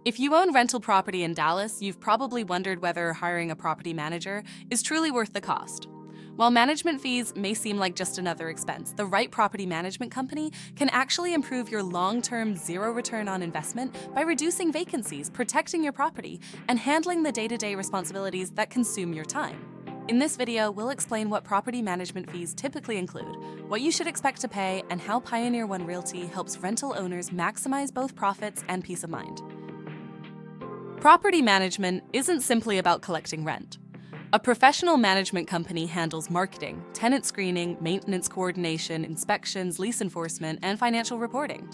If you own rental property in Dallas, you've probably wondered whether hiring a property manager is truly worth the cost. While management fees may seem like just another expense, the right property management company can actually improve your long-term zero return on investment by reducing vacancies, protecting your property, and handling the day-to-day responsibilities that consume your time. In this video, we'll explain what property management fees typically include, what you should expect to pay, and how Pioneer1 Realty helps rental owners maximize both profits and peace of mind. Property management isn't simply about collecting rent. A professional management company handles marketing, tenant screening, maintenance coordination, inspections, lease enforcement, and financial reporting.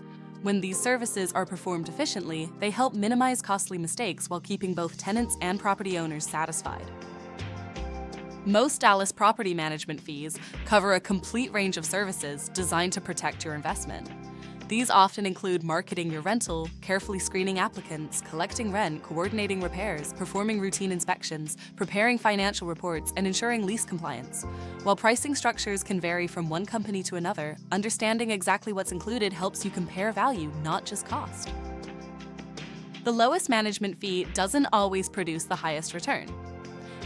When these services are performed efficiently, they help minimize costly mistakes while keeping both tenants and property owners satisfied. Most Dallas property management fees cover a complete range of services designed to protect your investment. These often include marketing your rental, carefully screening applicants, collecting rent, coordinating repairs, performing routine inspections, preparing financial reports, and ensuring lease compliance. While pricing structures can vary from one company to another, understanding exactly what's included helps you compare value, not just cost. The lowest management fee doesn't always produce the highest return.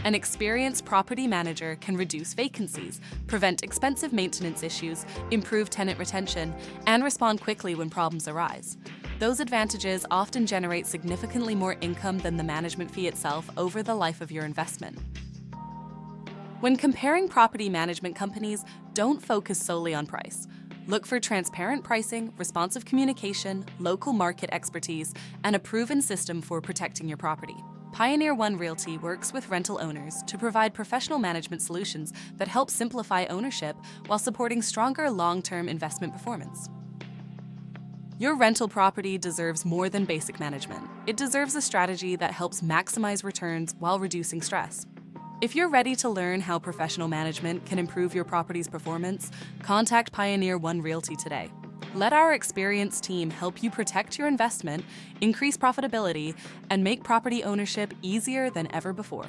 An experienced property manager can reduce vacancies, prevent expensive maintenance issues, improve tenant retention, and respond quickly when problems arise. Those advantages often generate significantly more income than the management fee itself over the life of your investment. When comparing property management companies, don't focus solely on price. Look for transparent pricing, responsive communication, local market expertise, and a proven system for protecting your property. Pioneer1 Realty works with rental owners to provide professional management solutions that help simplify ownership while supporting stronger long-term investment performance. Your rental property deserves more than basic management. It deserves a strategy that helps maximize returns while reducing stress. If you're ready to learn how professional management can improve your property's performance, contact Pioneer1 Realty today. Let our experienced team help you protect your investment, increase profitability, and make property ownership easier than ever before.